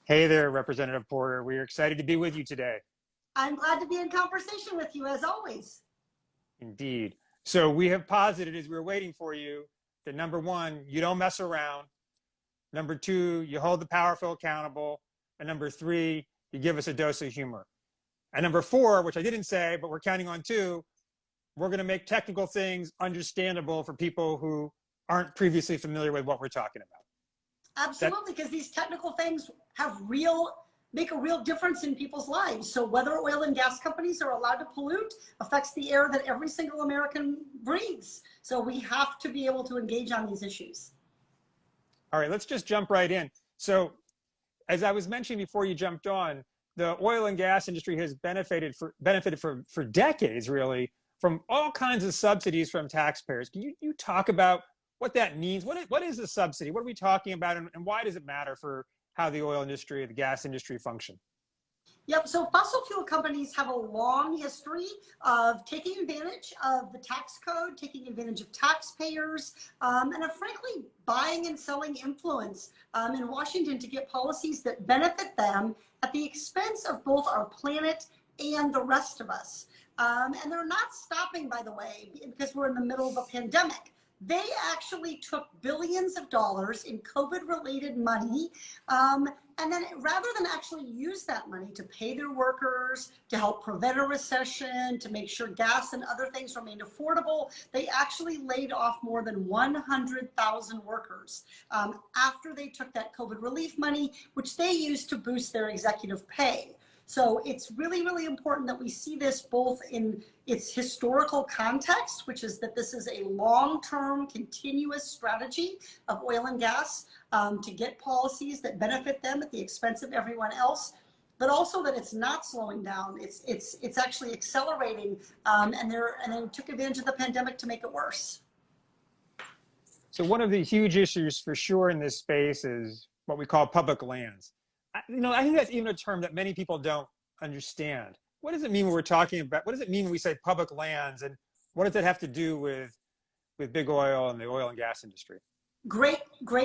Hey there, Representative Porter. We are excited to be with you today. I'm glad to be in conversation with you as always. Indeed. So we have posited as we were waiting for you that number one, you don't mess around. Number two, you hold the powerful accountable. And number three, you give us a dose of humor. And number four, which I didn't say, but we're counting on too, we're going to make technical things understandable for people who aren't previously familiar with what we're talking about. Absolutely, because these technical things make a real difference in people's lives. So whether oil and gas companies are allowed to pollute affects the air that every single American breathes. So we have to be able to engage on these issues. All right, let's just jump right in. So as I was mentioning before you jumped on, the oil and gas industry has benefited for decades, really, from all kinds of subsidies from taxpayers. Can you talk about what that means? What is a subsidy? What are we talking about, and why does it matter for how the oil industry, the gas industry function? Yep, so fossil fuel companies have a long history of taking advantage of the tax code, taking advantage of taxpayers, and of frankly buying and selling influence in Washington to get policies that benefit them at the expense of both our planet and the rest of us. And they're not stopping, by the way, because we're in the middle of a pandemic. They actually took billions of dollars in COVID-related money, and then rather than actually use that money to pay their workers, to help prevent a recession, to make sure gas and other things remained affordable, they actually laid off more than 100,000 workers after they took that COVID relief money, which they used to boost their executive pay. So it's really, really important that we see this both in its historical context, which is that this is a long-term continuous strategy of oil and gas to get policies that benefit them at the expense of everyone else, but also that it's not slowing down. It's actually accelerating, and they took advantage of the pandemic to make it worse. So one of the huge issues for sure in this space is what we call public lands. I think that's even a term that many people don't understand. What does it mean when we're talking about, what does it mean when we say public lands, and what does it have to do with big oil and the oil and gas industry? Great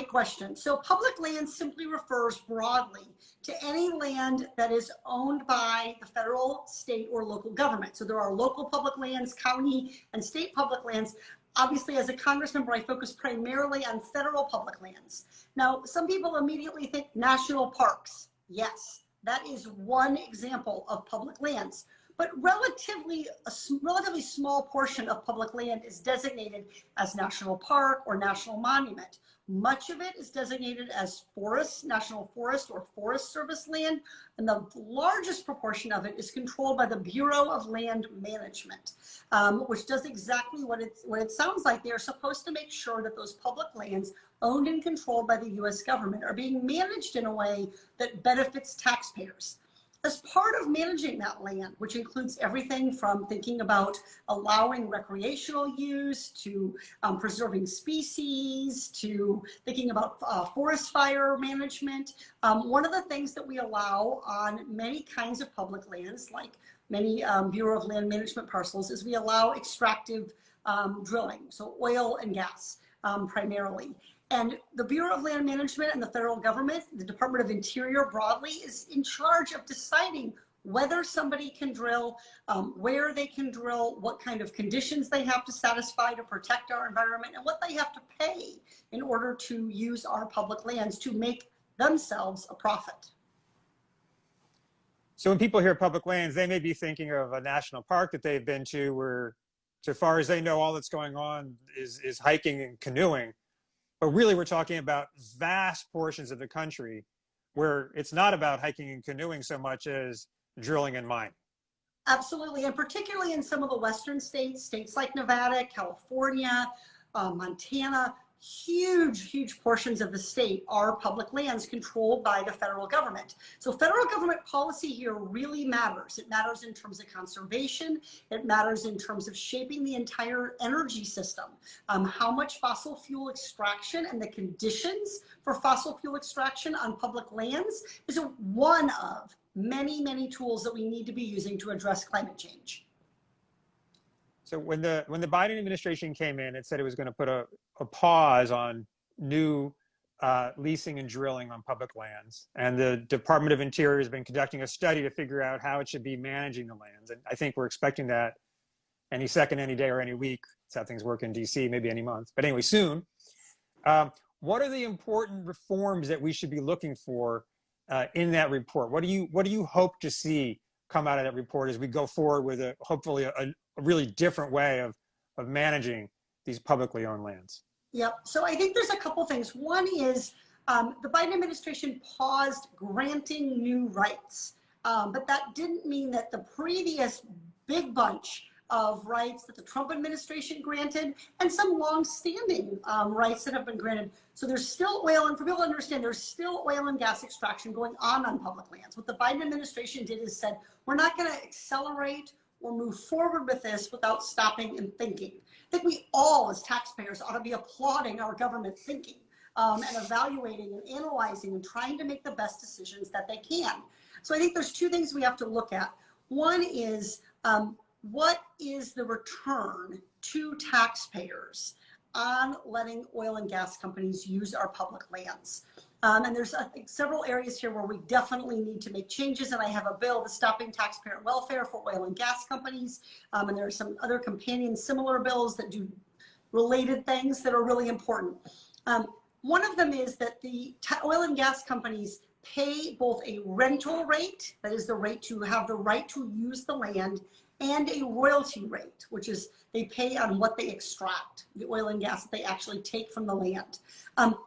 question. So public land simply refers broadly to any land that is owned by the federal, state, or local government. So there are local public lands, county and state public lands. Obviously, as a Congress member, I focus primarily on federal public lands. Now, some people immediately think national parks. Yes, that is one example of public lands. But a relatively small portion of public land is designated as national park or national monument. Much of it is designated as forest, national forest or forest service land, and the largest proportion of it is controlled by the Bureau of Land Management, which does exactly what it sounds like. They're supposed to make sure that those public lands owned and controlled by the US government are being managed in a way that benefits taxpayers. As part of managing that land, which includes everything from thinking about allowing recreational use to preserving species to thinking about forest fire management, one of the things that we allow on many kinds of public lands, like many Bureau of Land Management parcels, is we allow extractive drilling, so oil and gas primarily. And the Bureau of Land Management and the federal government, the Department of Interior broadly, is in charge of deciding whether somebody can drill, where they can drill, what kind of conditions they have to satisfy to protect our environment, and what they have to pay in order to use our public lands to make themselves a profit. So when people hear public lands, they may be thinking of a national park that they've been to where, so far as they know, all that's going on is hiking and canoeing. But really, we're talking about vast portions of the country where it's not about hiking and canoeing so much as drilling and mining. Absolutely, and particularly in some of the western states, states like Nevada, California, Montana, huge portions of the state are public lands controlled by the federal government. So federal government policy here really matters. It matters in terms of conservation. It matters in terms of shaping the entire energy system. How much fossil fuel extraction and the conditions for fossil fuel extraction on public lands is one of many tools that we need to be using to address climate change. So when the Biden administration came in, it said it was going to put a pause on new leasing and drilling on public lands. And the Department of Interior has been conducting a study to figure out how it should be managing the lands. And I think we're expecting that any second, any day, or any week. That's how things work in DC, maybe any month. But anyway, soon. What are the important reforms that we should be looking for in that report? What do you hope to see come out of that report as we go forward with hopefully a really different way of managing these publicly owned lands? Yep. So I think there's a couple things. One is the Biden administration paused granting new rights, but that didn't mean that the previous big bunch of rights that the Trump administration granted and some long-standing rights that have been granted. So there's still oil, and for people to understand, there's still oil and gas extraction going on public lands. What the Biden administration did is said, we're not going to accelerate or move forward with this without stopping and thinking. I think we all, as taxpayers, ought to be applauding our government thinking and evaluating and analyzing and trying to make the best decisions that they can. So I think there's two things we have to look at. One is, what is the return to taxpayers on letting oil and gas companies use our public lands? And there's, I think, several areas here where we definitely need to make changes. And I have a bill, the Stopping Taxpayer Welfare for Oil and Gas Companies. And there are some other companion similar bills that do related things that are really important. One of them is that the oil and gas companies pay both a rental rate, that is the rate to have the right to use the land, and a royalty rate, which is they pay on what they extract, the oil and gas that they actually take from the land.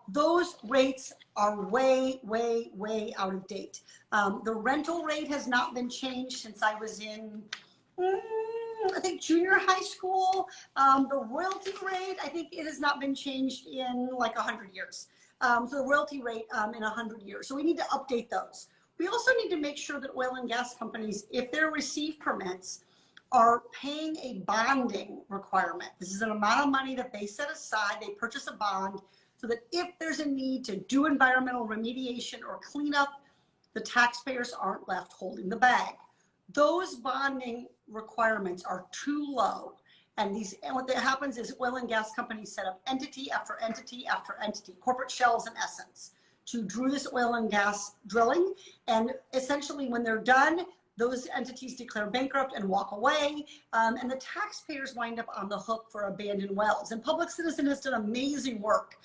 Those rates are way, way, way out of date. The rental rate has not been changed since I was in, I think, junior high school. The royalty rate, I think it has not been changed in like 100 years. So the royalty rate in 100 years. So we need to update those. We also need to make sure that oil and gas companies, if they receive permits, are paying a bonding requirement. This is an amount of money that they set aside. They purchase a bond so that if there's a need to do environmental remediation or cleanup, the taxpayers aren't left holding the bag. Those bonding requirements are too low. And what happens is oil and gas companies set up entity after entity after entity, corporate shells in essence, to do this oil and gas drilling. And essentially when they're done, those entities declare bankrupt and walk away, and the taxpayers wind up on the hook for abandoned wells. And Public Citizen has done amazing work.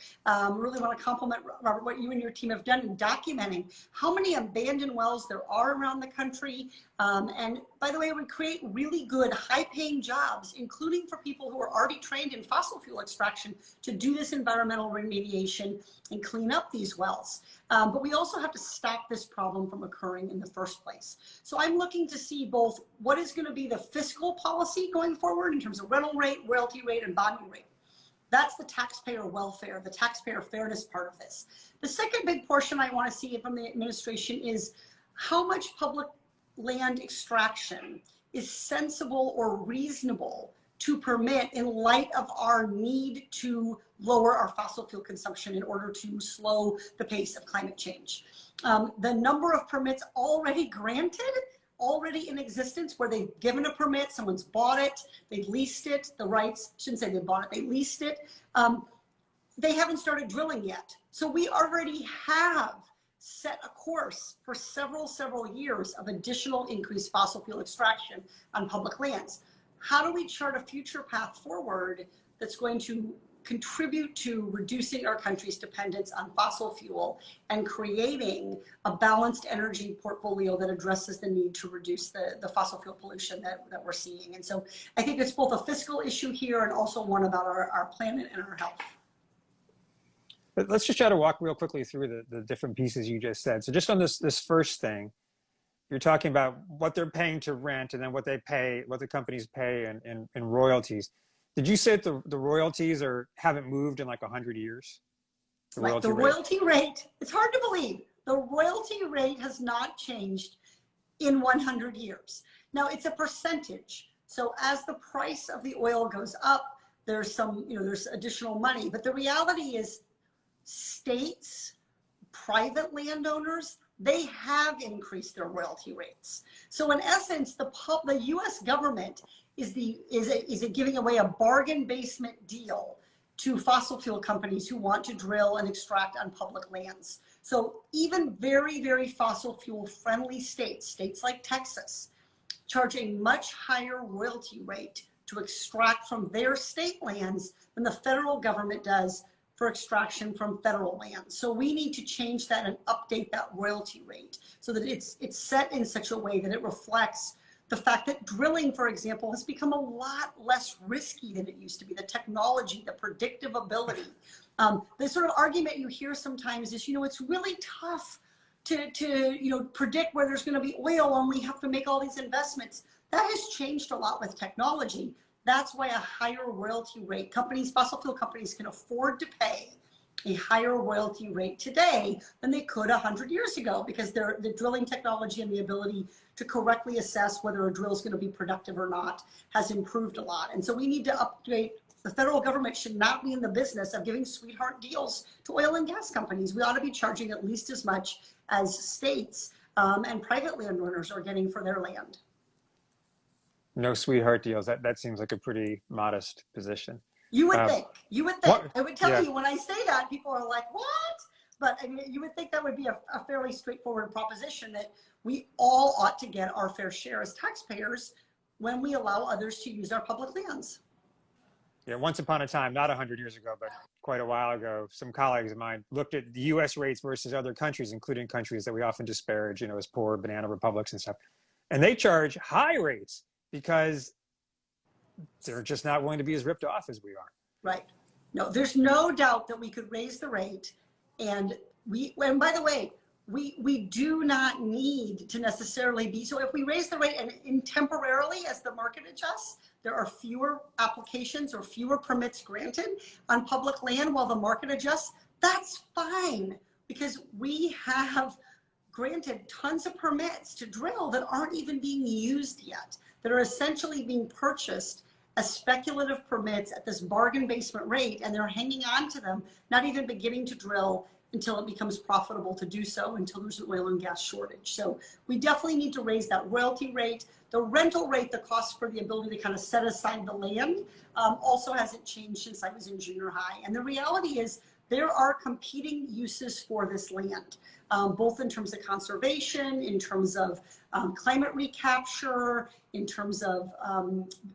Really want to compliment, Robert, what you and your team have done in documenting how many abandoned wells there are around the country. And by the way, we create really good, high-paying jobs, including for people who are already trained in fossil fuel extraction to do this environmental remediation and clean up these wells. But we also have to stop this problem from occurring in the first place. So I'm looking to see both what is going to be the fiscal policy going forward in terms of rental rate, royalty rate, and bonding rate. That's the taxpayer welfare, the taxpayer fairness part of this. The second big portion I want to see from the administration is how much public land extraction is sensible or reasonable to permit in light of our need to lower our fossil fuel consumption in order to slow the pace of climate change. The number of permits already granted, already in existence, where they've given a permit, someone's bought it, they've leased it, the rights, shouldn't say they bought it, they leased it. They haven't started drilling yet. So we already have set a course for several years of additional increased fossil fuel extraction on public lands. How do we chart a future path forward that's going to contribute to reducing our country's dependence on fossil fuel and creating a balanced energy portfolio that addresses the need to reduce the fossil fuel pollution that we're seeing? And so I think it's both a fiscal issue here and also one about our planet and our health. Let's just try to walk real quickly through the different pieces you just said. So just on this first thing, you're talking about what they're paying to rent and then what they pay, what the companies pay in royalties. Did you say that the royalties haven't moved in like 100 years? The royalty rate, it's hard to believe. The royalty rate has not changed in 100 years. Now it's a percentage. So as the price of the oil goes up, there's there's additional money. But the reality is states, private landowners, they have increased their royalty rates. So in essence, the US government is giving away a bargain basement deal to fossil fuel companies who want to drill and extract on public lands. So even very, very fossil fuel friendly states, states like Texas, charge a much higher royalty rate to extract from their state lands than the federal government does for extraction from federal lands. So we need to change that and update that royalty rate so that it's set in such a way that it reflects the fact that drilling, for example, has become a lot less risky than it used to be. The technology, the predictive ability. The sort of argument you hear sometimes is, it's really tough to predict where there's going to be oil and we have to make all these investments. That has changed a lot with technology. That's why a higher royalty rate, fossil fuel companies can afford to pay a higher royalty rate today than they could 100 years ago, because the drilling technology and the ability to correctly assess whether a drill is going to be productive or not has improved a lot. And so we need to upgrade. The federal government should not be in the business of giving sweetheart deals to oil and gas companies. We ought to be charging at least as much as states and private landowners are getting for their land. No sweetheart deals. That seems like a pretty modest position. You would think. What? I would tell you when I say that, people are like, what? But I mean, you would think that would be a fairly straightforward proposition, that we all ought to get our fair share as taxpayers when we allow others to use our public lands. Yeah, once upon a time, not 100 years ago, but quite a while ago, some colleagues of mine looked at the US rates versus other countries, including countries that we often disparage, as poor banana republics and stuff. And they charge high rates because they're just not willing to be as ripped off as we are. Right. No, there's no doubt that we could raise the rate. And by the way, we do not need to necessarily be, so if we raise the rate and temporarily as the market adjusts, there are fewer applications or fewer permits granted on public land while the market adjusts, that's fine, because we have granted tons of permits to drill that aren't even being used yet, that are essentially being purchased as speculative permits at this bargain basement rate, and they're hanging on to them, not even beginning to drill until it becomes profitable to do so, until there's an oil and gas shortage. So we definitely need to raise that royalty rate. The rental rate, the cost for the ability to kind of set aside the land, also hasn't changed since I was in junior high. And the reality is there are competing uses for this land, both in terms of conservation, in terms of climate recapture, in terms of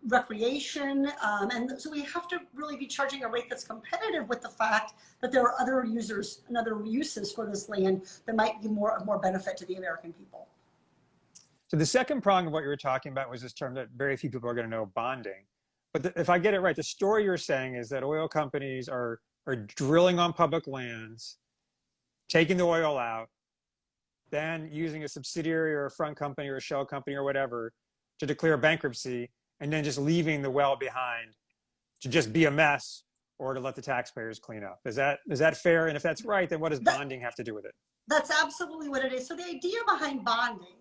recreation. And so we have to really be charging a rate that's competitive with the fact that there are other users and other uses for this land that might be more benefit to the American people. So the second prong of what you were talking about was this term that very few people are going to know, bonding. But if I get it right, the story you're saying is that oil companies are drilling on public lands, taking the oil out, then using a subsidiary or a front company or a shell company or whatever to declare bankruptcy, and then just leaving the well behind to just be a mess or to let the taxpayers clean up. Is that fair? And if that's right, then what does bonding have to do with it? That's absolutely what it is. So the idea behind bonding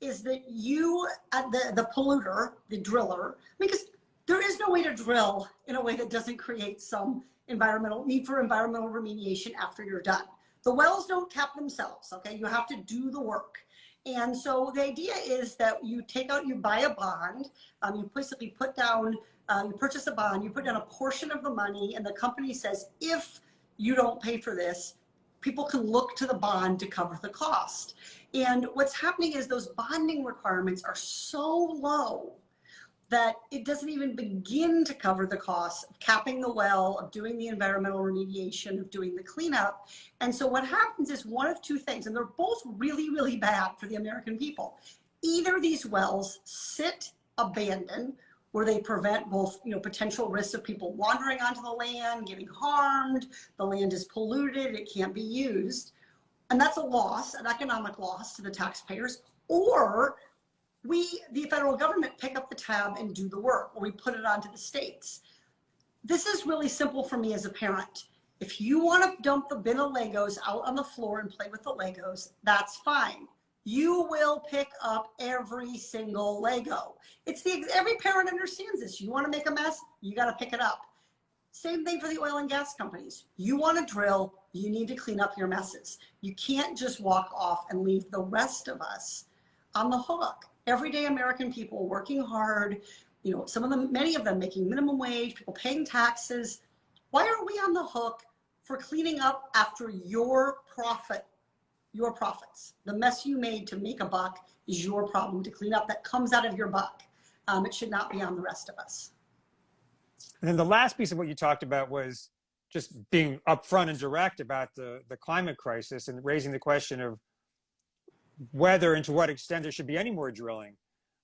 is that you, the polluter, the driller, because there is no way to drill in a way that doesn't create some need for environmental remediation after you're done. The wells don't cap themselves, okay? You have to do the work. And so the idea is that you buy a bond, you basically put down, you purchase a bond, you put down a portion of the money, and the company says, if you don't pay for this, people can look to the bond to cover the cost. And what's happening is those bonding requirements are so low that it doesn't even begin to cover the costs of capping the well, of doing the environmental remediation, of doing the cleanup. And so what happens is one of two things, and they're both really, really bad for the American people. Either these wells sit abandoned, where they prevent both potential risks of people wandering onto the land, getting harmed, the land is polluted, it can't be used. And that's a loss, an economic loss to the taxpayers, or the federal government, pick up the tab and do the work, or we put it onto the states. This is really simple for me as a parent. If you want to dump the bin of Legos out on the floor and play with the Legos, that's fine. You will pick up every single Lego. Every parent understands this. You want to make a mess, you got to pick it up. Same thing for the oil and gas companies. You want to drill, you need to clean up your messes. You can't just walk off and leave the rest of us on the hook. Everyday American people working hard, many of them making minimum wage, people paying taxes. Why are we on the hook for cleaning up after your profit, your profits? The mess you made to make a buck is your problem to clean up. That comes out of your buck. It should not be on the rest of us. And then the last piece of what you talked about was just being upfront and direct about the climate crisis and raising the question of whether and to what extent there should be any more drilling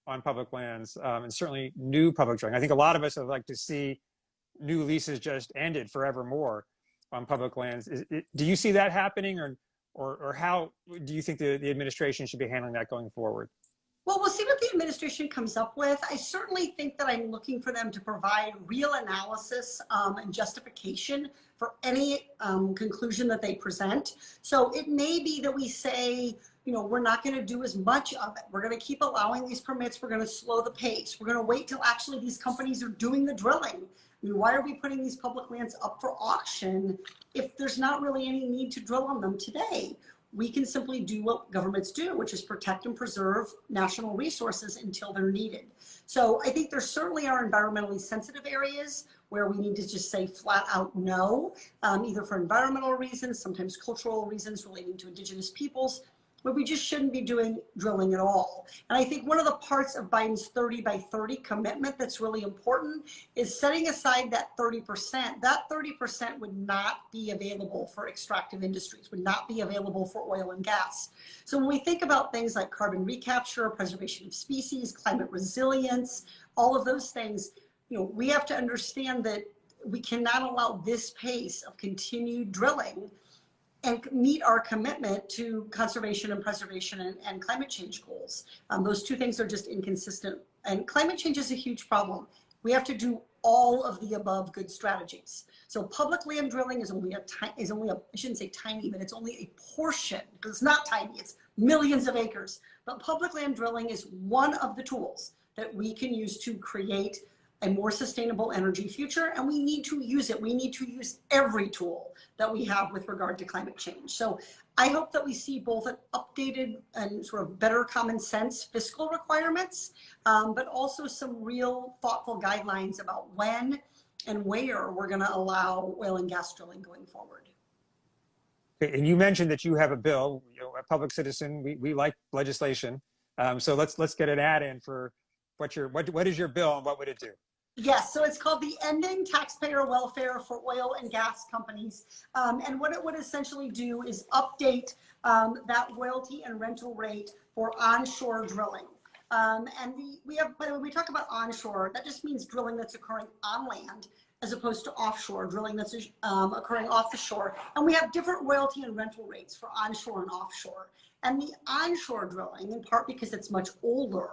on public lands, and certainly new public drilling. I think a lot of us would like to see new leases just ended forevermore on public lands. Do you see that happening, or how do you think the administration should be handling that going forward? Well, we'll see what the administration comes up with. I certainly think that I'm looking for them to provide real analysis and justification for any conclusion that they present. So it may be that we say, you know, we're not going to do as much of it. We're going to keep allowing these permits. We're going to slow the pace. We're going to wait till actually these companies are doing the drilling. I mean, why are we putting these public lands up for auction if there's not really any need to drill on them today? We can simply do what governments do, which is protect and preserve national resources until they're needed. So I think there certainly are environmentally sensitive areas where we need to just say flat out no, either for environmental reasons, sometimes cultural reasons relating to indigenous peoples, but we just shouldn't be doing drilling at all. And I think one of the parts of Biden's 30 by 30 commitment that's really important is setting aside that 30%. That 30% would not be available for extractive industries, would not be available for oil and gas. So when we think about things like carbon recapture, preservation of species, climate resilience, all of those things, you know, we have to understand that we cannot allow this pace of continued drilling and meet our commitment to conservation and preservation and climate change goals. Those two things are just inconsistent. And climate change is a huge problem. We have to do all of the above good strategies. So public land drilling is only I shouldn't say tiny, but it's only a portion, because it's not tiny, it's millions of acres. But public land drilling is one of the tools that we can use to create a more sustainable energy future, and we need to use it. We need to use every tool that we have with regard to climate change. So I hope that we see both an updated and sort of better common sense fiscal requirements, but also some real thoughtful guidelines about when and where we're going to allow oil and gas drilling going forward. Okay, and you mentioned that you have a bill. You know, a public citizen, we like legislation. So let's get an ad in for what is your bill and what would it do? Yes, so it's called the Ending Taxpayer Welfare for Oil and Gas Companies. And what it would essentially do is update that royalty and rental rate for onshore drilling. And when we talk about onshore, that just means drilling that's occurring on land as opposed to offshore, drilling that's occurring off the shore. And we have different royalty and rental rates for onshore and offshore. And the onshore drilling, in part because it's much older,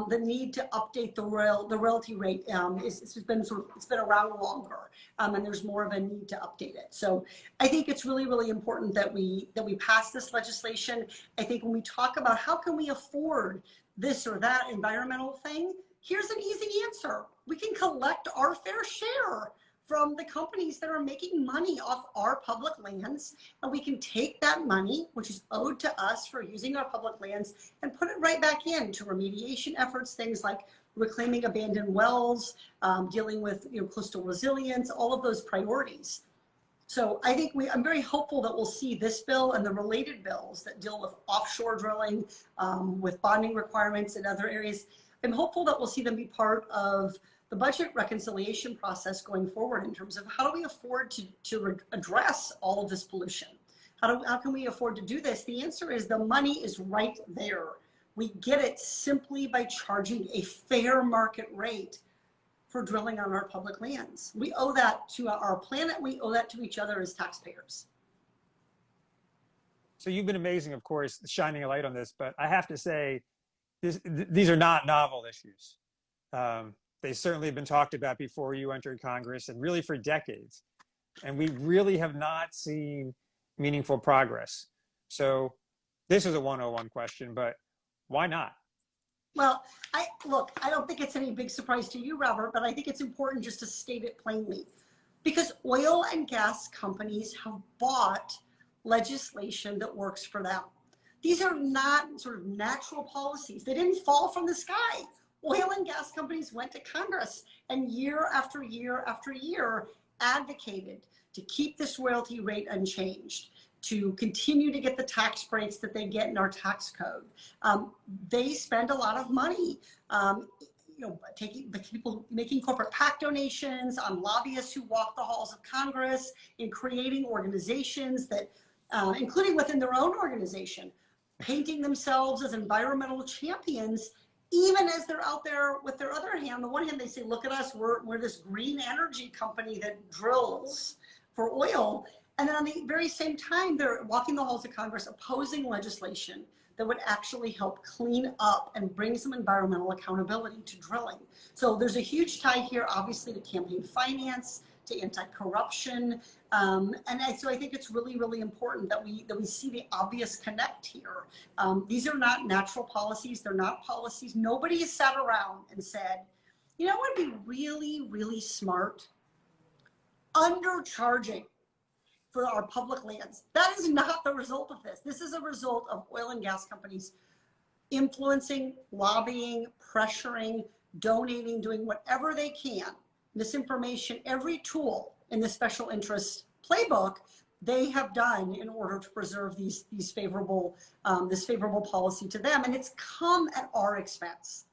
the need to update the royalty rate it's been around longer, and there's more of a need to update it. So I think it's really, really important that we pass this legislation. I think when we talk about how can we afford this or that environmental thing, here's an easy answer. We can collect our fair share from the companies that are making money off our public lands, and we can take that money, which is owed to us for using our public lands, and put it right back into remediation efforts, things like reclaiming abandoned wells, dealing with coastal resilience, all of those priorities. So I think I'm very hopeful that we'll see this bill and the related bills that deal with offshore drilling, with bonding requirements in other areas. I'm hopeful that we'll see them be part of the budget reconciliation process going forward in terms of how do we afford to address all of this pollution? How can we afford to do this? The answer is the money is right there. We get it simply by charging a fair market rate for drilling on our public lands. We owe that to our planet. We owe that to each other as taxpayers. So you've been amazing, of course, shining a light on this, but I have to say, these are not novel issues. They certainly have been talked about before you entered Congress, and really for decades. And we really have not seen meaningful progress. So this is a 101 question, but why not? Well, I don't think it's any big surprise to you, Robert, but I think it's important just to state it plainly. Because oil and gas companies have bought legislation that works for them. These are not sort of natural policies. They didn't fall from the sky. Oil and gas companies went to Congress, and year after year after year, advocated to keep this royalty rate unchanged, to continue to get the tax breaks that they get in our tax code. They spend a lot of money, people making corporate PAC donations, on lobbyists who walk the halls of Congress, in creating organizations that, including within their own organization, painting themselves as environmental champions, even as they're out there with their other hand. On the one hand, they say, look at us, we're this green energy company that drills for oil. And then on the very same time, they're walking the halls of Congress opposing legislation that would actually help clean up and bring some environmental accountability to drilling. So there's a huge tie here, obviously, to campaign finance, to anti-corruption. So I think it's really, really important that we see the obvious connect here. These are not natural policies. They're not policies. Nobody has sat around and said, you know what would be really, really smart? Undercharging for our public lands. That is not the result of this. This is a result of oil and gas companies influencing, lobbying, pressuring, donating, doing whatever they can. Misinformation, every tool in the special interest playbook they have done in order to preserve these favorable this favorable policy to them, and it's come at our expense.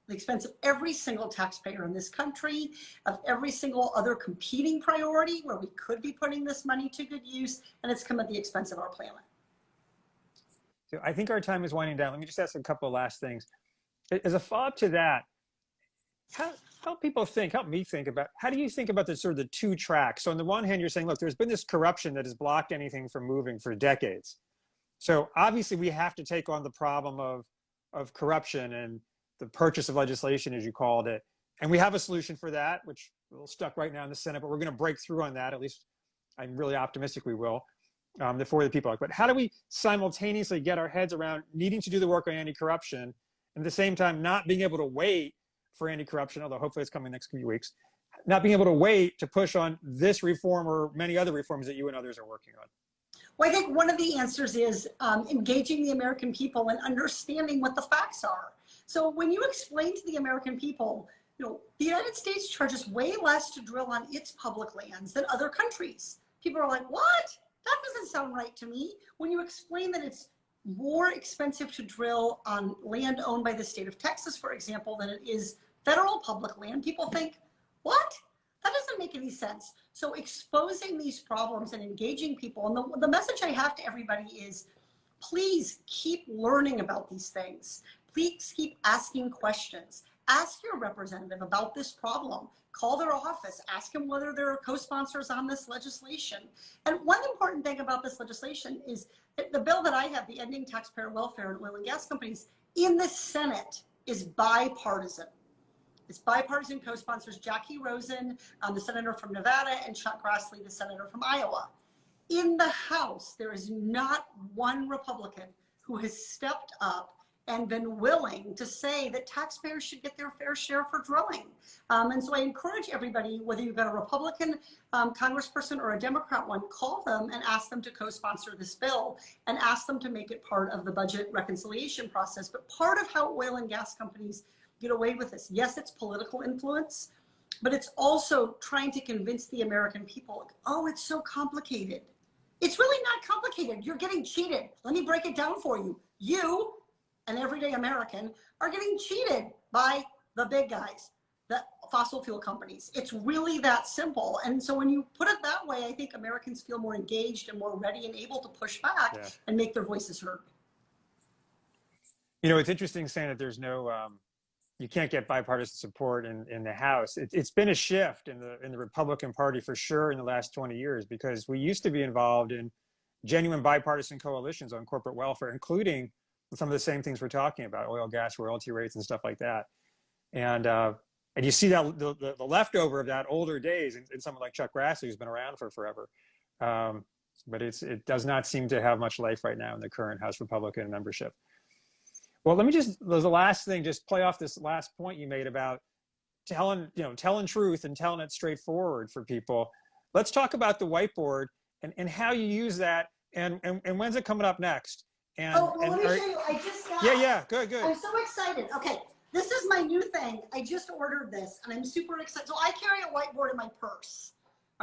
The expense of every single taxpayer in this country, of every single other competing priority where we could be putting this money to good use, and it's come at the expense of our planet. So I think our time is winding down. Let me just ask a couple of last things. As a follow-up to that, help people think, help me think about, how do you think about the sort of the two tracks? So on the one hand, you're saying, look, there's been this corruption that has blocked anything from moving for decades. So obviously we have to take on the problem of corruption and the purchase of legislation, as you called it. And we have a solution for that, which we're a little stuck right now in the Senate, but we're going to break through on that. At least I'm really optimistic we will, for the people. But how do we simultaneously get our heads around needing to do the work on anti-corruption and at the same time not being able to wait for anti-corruption, although hopefully it's coming next few weeks, not being able to wait to push on this reform or many other reforms that you and others are working on? Well, I think one of the answers is engaging the American people and understanding what the facts are. So when you explain to the American people, the United States charges way less to drill on its public lands than other countries. People are like, what? That doesn't sound right to me. When you explain that it's more expensive to drill on land owned by the state of Texas, for example, than it is federal public land, people think, what? That doesn't make any sense. So exposing these problems and engaging people, and the message I have to everybody is, please keep learning about these things. Please keep asking questions. Ask your representative about this problem. Call their office. Ask them whether they're co-sponsors on this legislation. And one important thing about this legislation is that the bill that I have, the Ending Taxpayer Welfare in Oil and Gas Companies, in the Senate is bipartisan. It's bipartisan co-sponsors Jackie Rosen, the senator from Nevada, and Chuck Grassley, the senator from Iowa. In the House, there is not one Republican who has stepped up and been willing to say that taxpayers should get their fair share for drilling. And so I encourage everybody, whether you've got a Republican congressperson or a Democrat one, call them and ask them to co-sponsor this bill and ask them to make it part of the budget reconciliation process. But part of how oil and gas companies get away with this, yes, it's political influence, but it's also trying to convince the American people, oh, it's so complicated. It's really not complicated. You're getting cheated. Let me break it down for you. You, an everyday American, are getting cheated by the big guys, the fossil fuel companies. It's really that simple. And so when you put it that way, I think Americans feel more engaged and more ready and able to push back and make their voices heard. It's interesting saying that there's no, you can't get bipartisan support in the House. It's been a shift in the Republican Party for sure in the last 20 years, because we used to be involved in genuine bipartisan coalitions on corporate welfare, including some of the same things we're talking about, oil, gas, royalty rates and stuff like that. And you see that the leftover of that older days in someone like Chuck Grassley, who's been around for forever. But it does not seem to have much life right now in the current House Republican membership. Well, let me just, the last thing, just play off this last point you made about telling truth and telling it straightforward for people. Let's talk about the whiteboard and how you use that and when's it coming up next? Let me show you. I just got it. Yeah, good. I'm so excited. Okay, this is my new thing. I just ordered this and I'm super excited. So I carry a whiteboard in my purse.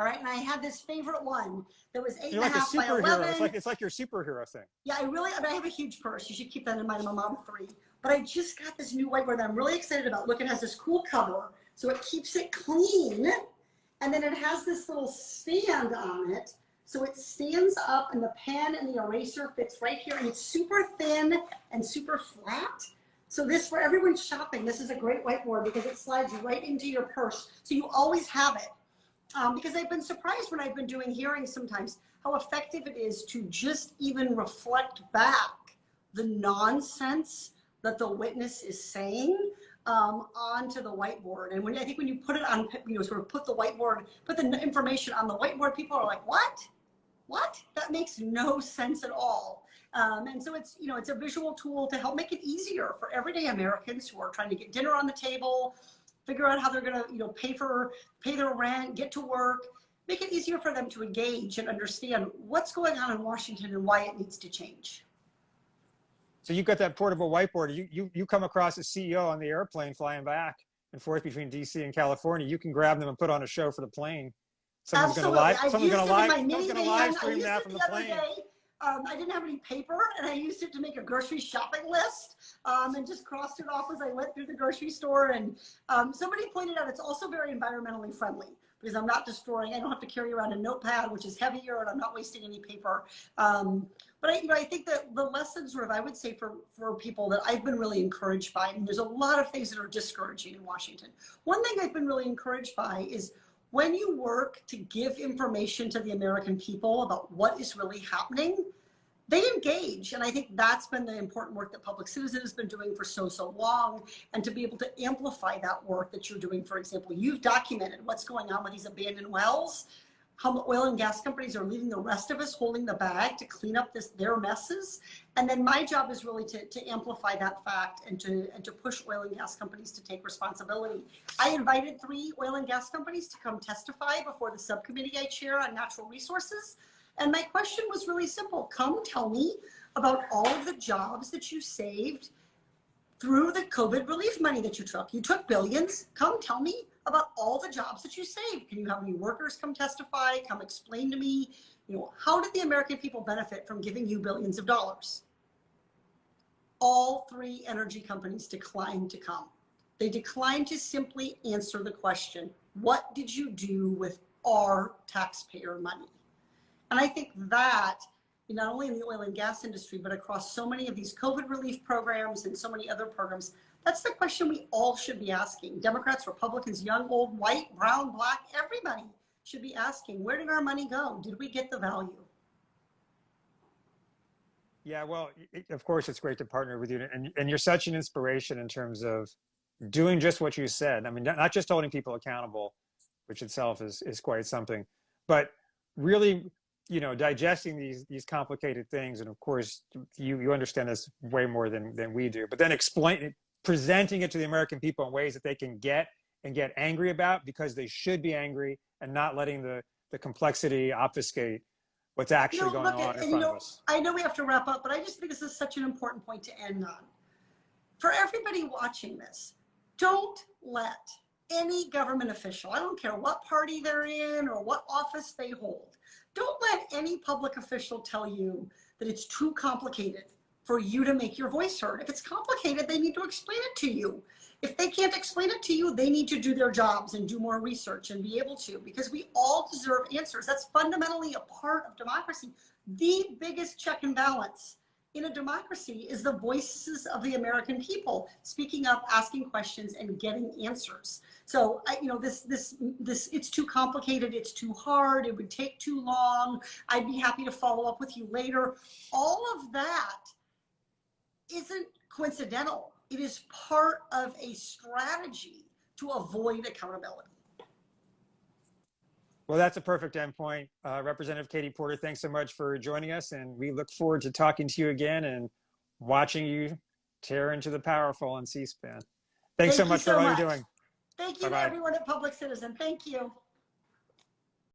All right. And I had this favorite one that was eight You're and like a a half by superhero. 11. It's like your superhero thing. Yeah, I mean, I have a huge purse. You should keep that in mind. I'm a mom of 3. But I just got this new whiteboard that I'm really excited about. Look, it has this cool cover, so it keeps it clean. And then it has this little stand on it. So it stands up and the pen and the eraser fits right here. And it's super thin and super flat. So this, for everyone shopping, this is a great whiteboard because it slides right into your purse. So you always have it. Because I've been surprised when I've been doing hearings sometimes how effective it is to just even reflect back the nonsense that the witness is saying onto the whiteboard. And I think when you put it on, sort of put the information on the whiteboard, people are like, what? What? That makes no sense at all. And so it's, it's a visual tool to help make it easier for everyday Americans who are trying to get dinner on the table, figure out how they're going to, pay their rent, get to work, make it easier for them to engage and understand what's going on in Washington and why it needs to change. So you've got that portable whiteboard. You come across a CEO on the airplane flying back and forth between DC and California. You can grab them and put on a show for the plane. Someone's going to live stream that from the plane. I didn't have any paper, and I used it to make a grocery shopping list, and just crossed it off as I went through the grocery store. And somebody pointed out it's also very environmentally friendly because I'm not destroying. I don't have to carry around a notepad, which is heavier, and I'm not wasting any paper. But I think that the lessons sort of, I would say for people that I've been really encouraged by, and there's a lot of things that are discouraging in Washington. One thing I've been really encouraged by is when you work to give information to the American people about what is really happening, they engage. And I think that's been the important work that Public Citizen has been doing for so long. And to be able to amplify that work that you're doing, for example, you've documented what's going on with these abandoned wells, how oil and gas companies are leaving the rest of us holding the bag to clean up their messes. And then my job is really to amplify that fact and to push oil and gas companies to take responsibility. I invited 3 oil and gas companies to come testify before the subcommittee I chair on natural resources. And my question was really simple. Come tell me about all of the jobs that you saved through the COVID relief money that you took. You took billions. Come tell me about all the jobs that you saved. Can you have any workers come testify? Come explain to me, how did the American people benefit from giving you billions of dollars? All 3 energy companies declined to come. They declined to simply answer the question, what did you do with our taxpayer money? And I think that, not only in the oil and gas industry, but across so many of these COVID relief programs and so many other programs, that's the question we all should be asking. Democrats, Republicans, young, old, white, brown, black, everybody should be asking, where did our money go? Did we get the value? Yeah, well, of course, it's great to partner with you. And you're such an inspiration in terms of doing just what you said. I mean, not just holding people accountable, which itself is quite something, but really, digesting these complicated things. And of course, you understand this way more than we do, but then presenting it to the American people in ways that they can get angry about because they should be angry, and not letting the complexity obfuscate what's actually going on in front of us. I know we have to wrap up, but I just think this is such an important point to end on. For everybody watching this, don't let any government official, I don't care what party they're in or what office they hold, don't let any public official tell you that it's too complicated for you to make your voice heard. If it's complicated, they need to explain it to you. If they can't explain it to you, they need to do their jobs and do more research and be able to, because we all deserve answers. That's fundamentally a part of democracy. The biggest check and balance in a democracy is the voices of the American people speaking up, asking questions, and getting answers. So, this it's too complicated, it's too hard, it would take too long, I'd be happy to follow up with you later. All of that isn't coincidental. It is part of a strategy to avoid accountability. Well, that's a perfect endpoint. Representative Katie Porter, thanks so much for joining us, and we look forward to talking to you again and watching you tear into the powerful on C-SPAN. Thanks so much for all you're doing. Thank you to everyone at Public Citizen. Thank you.